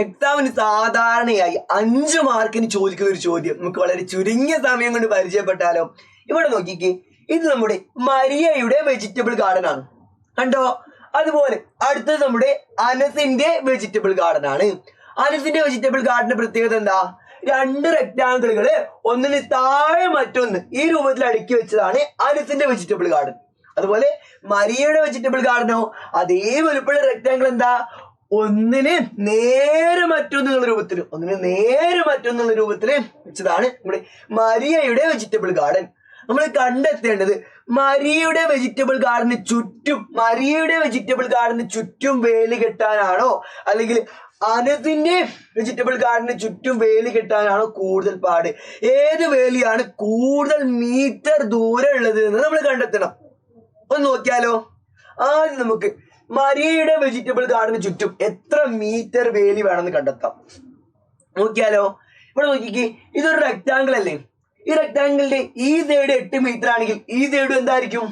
എക്സാമിന് സാധാരണയായി 5 മാർക്കിന് ചോദിക്കുന്ന ഒരു ചോദ്യം നമുക്ക് വളരെ ചുരുങ്ങിയ സമയം കൊണ്ട് പരിചയപ്പെട്ടാലോ? ഇവിടെ നോക്കിക്കേ, ഇത് നമ്മുടെ മരിയയുടെ വെജിറ്റബിൾ ഗാർഡൻ ആണ്, കണ്ടോ? അതുപോലെ അടുത്തത് നമ്മുടെ അനസിന്റെ വെജിറ്റബിൾ ഗാർഡൻ ആണ്. അനസിന്റെ വെജിറ്റബിൾ ഗാർഡന്റെ പ്രത്യേകത എന്താ? 2 റെക്ടാങ്കിളുകള് ഒന്നിന് താഴെ മറ്റൊന്ന് ഈ രൂപത്തിൽ അടുക്കി വെച്ചതാണ് അനസിന്റെ വെജിറ്റബിൾ ഗാർഡൻ. അതുപോലെ മരിയയുടെ വെജിറ്റബിൾ ഗാർഡനോ അതേ വലുപ്പമുള്ള റെക്ടാങ്കിൾ എന്താ? ഒന്നിന് നേരെ മറ്റൊന്നുള്ള രൂപത്തിൽ വെച്ചതാണ് നമ്മുടെ മരിയയുടെ വെജിറ്റബിൾ ഗാർഡൻ. നമ്മൾ കണ്ടെത്തേണ്ടത് മരിയയുടെ വെജിറ്റബിൾ ഗാർഡന് ചുറ്റും വേലി കെട്ടാനാണോ അല്ലെങ്കിൽ അനസിന്റെ വെജിറ്റബിൾ ഗാർഡന് ചുറ്റും വേലി കെട്ടാനാണോ കൂടുതൽ പാട്? ഏത് വേലിയാണ് കൂടുതൽ മീറ്റർ ദൂരം ഉള്ളത് എന്ന് നമ്മൾ കണ്ടെത്തണം. ഒന്ന് നോക്കിയാലോ. ആദ്യം നമുക്ക് മരിയയുടെ വെജിറ്റബിൾ ഗാർഡന് ചുറ്റും എത്ര മീറ്റർ വേലി വേണമെന്ന് കണ്ടെത്താം. നോക്കിയാലോ. ഇവിടെ നോക്കിക്കേ, ഇതൊരു റെക്ടാങ്കിൾ അല്ലേ? ഈ റെക്ടാങ്കിളിന്റെ ഈ സൈഡ് 8 മീറ്റർ ആണെങ്കിൽ ഈ സൈഡ് എന്തായിരിക്കും?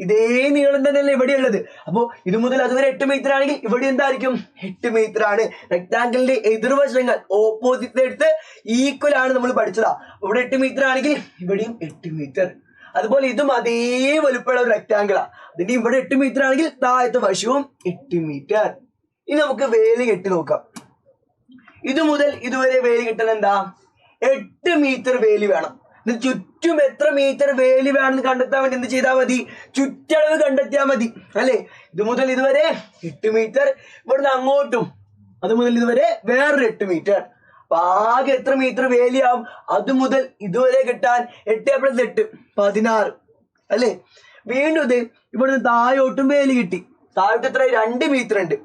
ഇതേ നീളം തന്നെയല്ലേ ഇവിടെ ഉള്ളത്. അപ്പോ ഇത് മുതൽ അതുവരെ 8 മീറ്റർ ആണെങ്കിൽ ഇവിടെ എന്തായിരിക്കും? 8 മീറ്റർ ആണ്. റെക്ടാങ്കിളിന്റെ എതിർവശങ്ങൾ ഓപ്പോസിറ്റ് സൈഡ്സ് ഈക്വൽ ആണ് നമ്മൾ പഠിച്ചതാ. ഇവിടെ 8 മീറ്റർ ആണെങ്കിൽ ഇവിടെയും 8 മീറ്റർ. അതുപോലെ ഇതും അതേ വലുപ്പമുള്ള ഒരു റെക്ടാങ്കിളാ. അതിന്റെ ഇവിടെ 8 മീറ്റർ ആണെങ്കിൽ താഴത്തെ വശവും 8 മീറ്റർ. ഇനി നമുക്ക് വേലി കെട്ടി നോക്കാം. ഇത് മുതൽ ഇതുവരെ വേലി കെട്ടാൻ എന്താ? 8 മീറ്റർ വേലി വേണം. ചുറ്റും എത്ര മീറ്റർ വേലി വേണമെന്ന് കണ്ടെത്താൻ വേണ്ടി എന്ത് ചെയ്താൽ മതി? ചുറ്റളവ് കണ്ടെത്തിയാൽ മതി അല്ലെ? ഇത് മുതൽ ഇതുവരെ 8 മീറ്റർ, ഇവിടുന്ന് അങ്ങോട്ടും അത് മുതൽ ഇതുവരെ വേറൊരു 8 മീറ്റർ. അപ്പൊ ആകെ എത്ര മീറ്റർ വേലിയാവും? അത് മുതൽ ഇതുവരെ കിട്ടാൻ 8 + 8 16 അല്ലെ? വീണ്ടും ഇത് ഇവിടുന്ന് താഴോട്ടും വേലി കിട്ടി. താഴോട്ട് എത്ര? 2 മീറ്റർ ഉണ്ട്.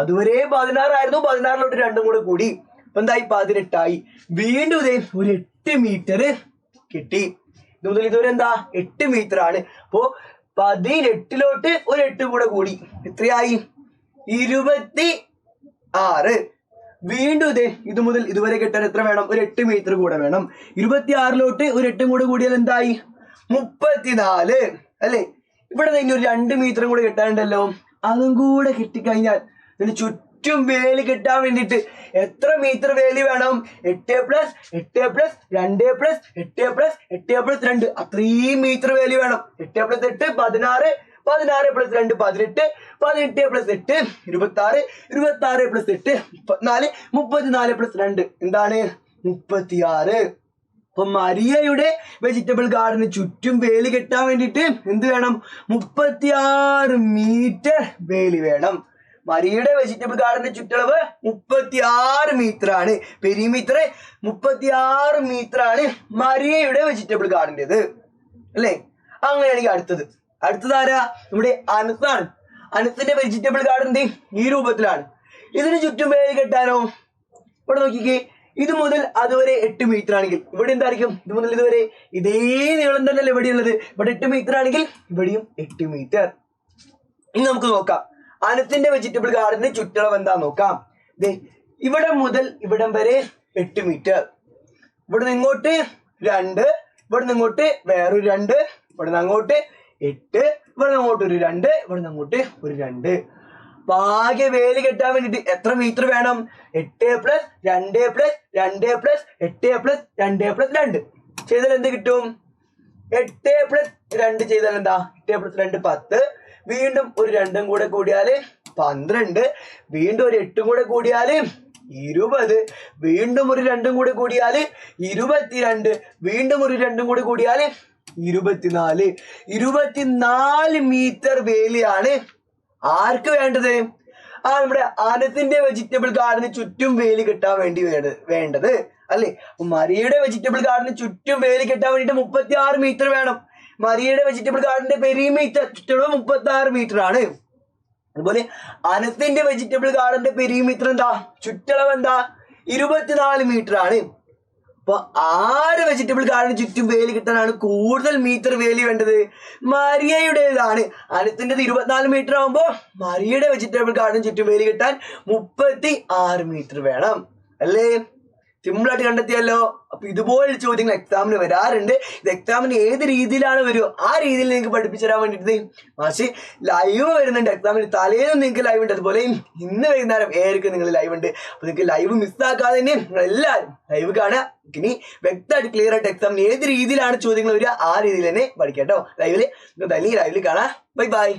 അതുവരെ 16 ആയിരുന്നു, 16ലോട്ട് 2 കൂടെ കൂടി അപ്പൊ എന്തായി? 18 ആയി. വീണ്ടും ഇതേ ഒരു 8 മീറ്റർ കിട്ടി. ഇത് മുതൽ ഇതുവരെ എന്താ? 8 മീറ്റർ ആണ്. അപ്പോ 18ലോട്ട് ഒരു 8 കൂടെ കൂടി എത്രയായി? 26. വീണ്ടും ഇത് മുതൽ ഇതുവരെ കിട്ടാൻ എത്ര വേണം? ഒരു 8 മീറ്റർ കൂടെ വേണം. 26ലോട്ട് ഒരു 8 കൂടെ കൂടിയാൽ എന്തായി? 34 അല്ലെ? ഇവിടെ ഇനി ഒരു 2 മീറ്ററും കൂടെ കിട്ടാനുണ്ടല്ലോ. അതും കൂടെ കിട്ടിക്കഴിഞ്ഞാൽ ഇതിന് ചുറ്റും വേലി കെട്ടാൻ വേണ്ടിയിട്ട് എത്ര മീറ്റർ വേലി വേണം? 8 + 8 + 2 + 8 + 8 + 2 അത്രയും മീറ്റർ വേലി വേണം. 8 + 8 16, 16 + 2 18, 18 + 8 26, 26 + 8 34, 34 + 2 എന്താണ്? 36. അപ്പൊ മരിയയുടെ വെജിറ്റബിൾ ഗാർഡന് ചുറ്റും വേലി കെട്ടാൻ വേണ്ടിയിട്ട് എന്ത് വേണം? 36 മീറ്റർ വേലി വേണം. മരിയയുടെ വെജിറ്റബിൾ ഗാർഡന്റെ ചുറ്റളവ് 36 മീറ്റർ ആണ്. പെരിമീറ്റർ 36 മീറ്റർ ആണ് മരിയയുടെ വെജിറ്റബിൾ ഗാർഡന്റേത് അല്ലേ? അങ്ങനെയാണെങ്കിൽ അടുത്തത് ആരാ? നമ്മുടെ അനസാണ്. അനസിന്റെ വെജിറ്റബിൾ ഗാർഡൻ ഈ രൂപത്തിലാണ്. ഇതിന് ചുറ്റും വേലി കെട്ടാനോ? ഇവിടെ നോക്കിക്കേ, ഇത് മുതൽ അതുവരെ 8 മീറ്റർ ആണെങ്കിൽ ഇവിടെ എന്തായിരിക്കും? ഇത് മുതൽ ഇതുവരെ ഇതേ നീളം തന്നെയല്ലേ ഇവിടെ ഉള്ളത്. ഇവിടെ 8 മീറ്റർ ആണെങ്കിൽ ഇവിടെയും 8 മീറ്റർ. ഇനി നമുക്ക് നോക്കാം അനസിന്റെ വെജിറ്റബിൾ ഗാർഡന്റെ ചുറ്റളവ് എന്താ നോക്കാം. ഇവിടെ മുതൽ ഇവിടം വരെ 8 മീറ്റർ. ഇവിടുന്ന് ഇങ്ങോട്ട് 2, ഇവിടുന്ന് ഇങ്ങോട്ട് വേറൊരു 2, ഇവിടുന്ന് അങ്ങോട്ട് 8, ഇവിടുന്ന് അങ്ങോട്ട് ഒരു 2, ഇവിടുന്ന് അങ്ങോട്ട് ഒരു 2. ആകെ വേലി കെട്ടാൻ വേണ്ടിട്ട് എത്ര മീറ്റർ വേണം? 8 + 2 + 2 + 8 + 2 + 2 ചെയ്താൽ എന്ത് കിട്ടും? 8 + 2 ചെയ്താൽ എന്താ? 8 + 2 10. വീണ്ടും ഒരു 2 കൂടെ കൂടിയാല് 12. വീണ്ടും ഒരു 8 കൂടെ കൂടിയാല് 20. വീണ്ടും ഒരു 2 കൂടെ കൂടിയാല് 22. വീണ്ടും ഒരു 2 കൂടെ കൂടിയാല് 24. 24 മീറ്റർ വേലിയാണ് ആർക്ക് വേണ്ടത്? നമ്മുടെ അനസിന്റെ വെജിറ്റബിൾ ഗാർഡന് ചുറ്റും വേലി കെട്ടാൻ വേണ്ടി വേണ്ടത് അല്ലെ? അപ്പൊ മരിയയുടെ വെജിറ്റബിൾ ഗാർഡന് ചുറ്റും വേലി കെട്ടാൻ വേണ്ടിട്ട് 36 മീറ്റർ വേണം. മരിയയുടെ വെജിറ്റബിൾ ഗാർഡന്റെ പെരിമീറ്റർ ചുറ്റളവ് 36 മീറ്റർ ആണ്. അതുപോലെ അനസിന്റെ വെജിറ്റബിൾ ഗാർഡന്റെ പെരിമീറ്റർ എന്താ? ചുറ്റളവ് എന്താ? 24 മീറ്റർ ആണ്. അപ്പൊ ആര് വെജിറ്റബിൾ ഗാർഡന് ചുറ്റും വേലി കിട്ടാനാണ് കൂടുതൽ മീറ്റർ വേലി വേണ്ടത്? മരിയയുടേതാണ്. അനസിന്റെ 24 മീറ്റർ ആകുമ്പോ മരിയയുടെ വെജിറ്റബിൾ ഗാർഡന് ചുറ്റും വേലി കിട്ടാൻ 36 മീറ്റർ വേണം അല്ലേ? സിമ്പിളായിട്ട് കണ്ടെത്തിയല്ലോ. അപ്പൊ ഇതുപോലുള്ള ചോദ്യങ്ങൾ എക്സാമിന് വരാറുണ്ട്. ഇത് എക്സാമിന് ഏത് രീതിയിലാണ് വരുമോ ആ രീതിയിൽ നിങ്ങൾക്ക് പഠിപ്പിച്ചു തരാൻ വേണ്ടിയിട്ട് മാഷ് ലൈവ് വരുന്നുണ്ട്. എക്സാമിന് തലേന്നും നിങ്ങൾക്ക് ലൈവ് ഉണ്ട്, അതുപോലെ ഇന്ന് വൈകുന്നേരം ഏതൊക്കെ നിങ്ങൾ ലൈവ് ഉണ്ട്. അപ്പൊ നിങ്ങൾക്ക് ലൈവ് മിസ്സാക്കാതെ തന്നെ എല്ലാവരും ലൈവ് കാണുക. ഇനി വ്യക്തമായിട്ട് ക്ലിയർ ആയിട്ട് എക്സാമിന് ഏത് രീതിയിലാണ് ചോദ്യങ്ങൾ വരിക ആ രീതിയിൽ തന്നെ പഠിക്കാം കേട്ടോ. ലൈവില് കാണാം. Bye bye.